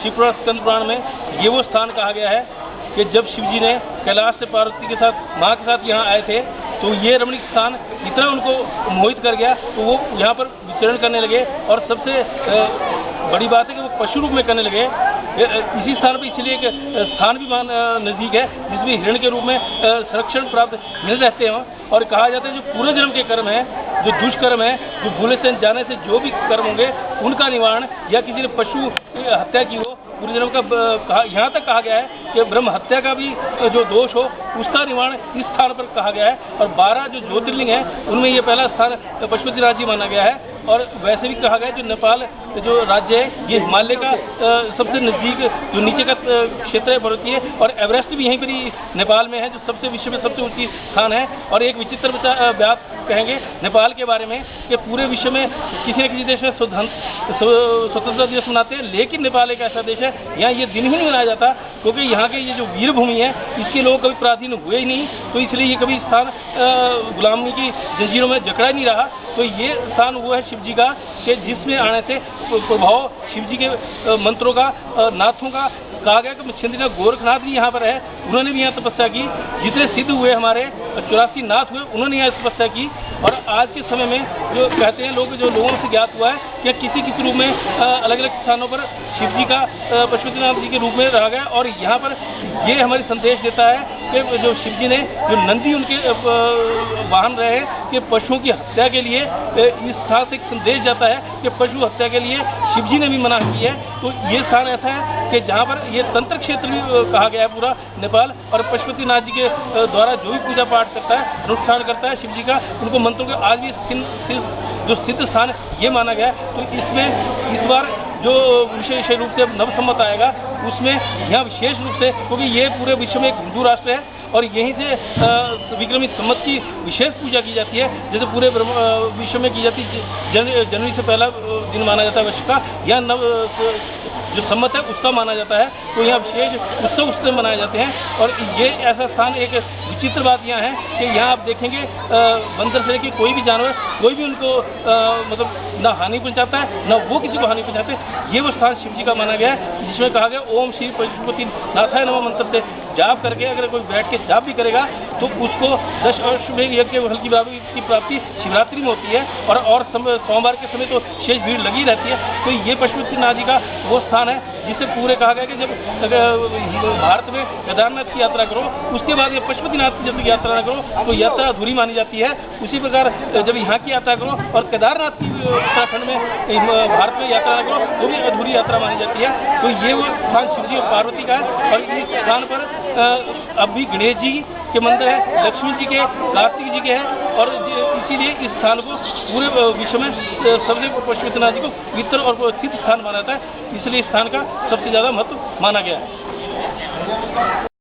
शिवपुराण स्कंद पुराण में ये वो स्थान कहा गया है कि जब शिव जी ने कैलाश से पार्वती के साथ माँ के साथ यहाँ आए थे तो ये रमणीक स्थान इतना उनको मोहित कर गया तो वो यहाँ पर विचरण करने लगे और सबसे बड़ी बात है कि वो पशु रूप में करने लगे। इसी स्थान पर इसलिए एक स्थान भी नज़दीक है जिसमें हिरण के रूप में संरक्षण प्राप्त मिल रहते हैं और कहा जाता है जो पूरे जन्म के कर्म है, जो दुष्कर्म है, जो भूले से जाने से जो भी कर्म होंगे उनका निवारण या किसी ने पशु हत्या की हो पूरे जन्म का यहाँ तक कहा गया है कि ब्रह्म हत्या का भी जो दोष हो उसका निवारण इस स्थान पर कहा गया है। और 12 जो ज्योतिर्लिंग है उनमें ये पहला स्थान पशुपतिनाथ जी माना गया है। और वैसे भी कहा गया है जो नेपाल जो राज्य है ये हिमालय का सबसे नज़दीक जो नीचे का क्षेत्र है पर्वतीय और एवरेस्ट भी यहीं पर ही नेपाल में है जो सबसे विश्व में सबसे ऊंची स्थान है। और एक विचित्र बात कहेंगे नेपाल के बारे में कि पूरे विश्व में किसी न किसी देश में स्वतंत्रता दिवस मनाते हैं लेकिन नेपाल एक ऐसा देश है यहाँ ये दिन ही नहीं मनाया जाता क्योंकि यहाँ के ये जो वीर भूमि है इसके लोग कभी पराधीन हुए ही नहीं तो इसलिए ये कभी स्थान गुलामी की जंजीरों में जकड़ा नहीं रहा। तो ये स्थान वो है शिव जी का कि जिसमें आने से प्रभाव शिव जी के मंत्रों का नाथों का कहा गया कि छिंदना गोरखनाथ भी यहाँ पर है, उन्होंने भी यहाँ तपस्या की। जितने सिद्ध हुए हमारे 84 नाथ हुए उन्होंने यहाँ तपस्या की। और आज के समय में जो कहते हैं लोग जो लोगों से ज्ञात हुआ है कि किसी रूप में अलग अलग स्थानों पर शिव जी का पशुपतिनाथ जी के रूप में रहा गया। और यहाँ पर ये हमारी संदेश देता है कि जो शिव जी ने जो नंदी उनके वाहन रहे कि पशुओं की हत्या के लिए इस स्थान से एक संदेश जाता है कि पशु हत्या के लिए शिव जी ने भी मना की है। तो ये स्थान ऐसा है कि जहाँ पर ये तंत्र क्षेत्र भी कहा गया है पूरा नेपाल। और पशुपतिनाथ जी के द्वारा जो भी पूजा पाठ करता है अनुष्ठान करता है शिव जी का उनको मंत्रों के आज भी जो सिद्ध स्थान ये माना गया है। तो इसमें इस बार जो विशेष रूप से नव संवत आएगा उसमें यहाँ विशेष रूप से क्योंकि ये पूरे विश्व में एक हिंदू राष्ट्र है और यहीं से विक्रमी संवत की विशेष पूजा की जाती है जैसे पूरे विश्व में की जाती है। जनवरी से पहला दिन माना जाता है वर्ष का, यहाँ नव जो सम्मत है उसका माना जाता है। तो यहाँ विशेष उत्सव उससे मनाए जाते हैं। और ये ऐसा स्थान एक विचित्र बात यहाँ है कि यहाँ आप देखेंगे बंदर से लेकर कोई भी जानवर कोई भी उनको मतलब ना हानि पहुँचाता है ना वो किसी को हानि पहुँचाते। ये वो स्थान शिव जी का माना गया है जिसमें कहा गया ओम श्री पशुपतिनाथाय नमः मंत्र से जाप करके अगर कोई बैठ के जाप भी करेगा तो उसको 10 अश्वमेध यज्ञ के फल की प्राप्ति शिवरात्रि में होती है। और सोमवार के समय तो शेष भीड़ लगी रहती है। तो ये पशुपतिनाथ जी का वो स्थान है जिसे पूरे कहा गया कि जब भारत में केदारनाथ की यात्रा करो उसके बाद ये पशुपतिनाथ की जब यात्रा न करो तो यात्रा अधूरी मानी जाती है। उसी प्रकार जब यहाँ की यात्रा करो और केदारनाथ की उत्तराखंड में भारत में यात्रा न करो तो भी अधूरी यात्रा मानी जाती है। तो ये वो स्थान शिव जी और पार्वती का है। और इस स्थान पर अब भी गणेश जी के मंदिर है, लक्ष्मी जी के, कार्तिक जी के हैं। और इसीलिए इस स्थान को पूरे विश्व में सबसे पशुपतिनाथ जी को पवित्र और सिद्ध स्थान माना जाता है। इसलिए इस स्थान का सबसे ज़्यादा महत्व माना गया है।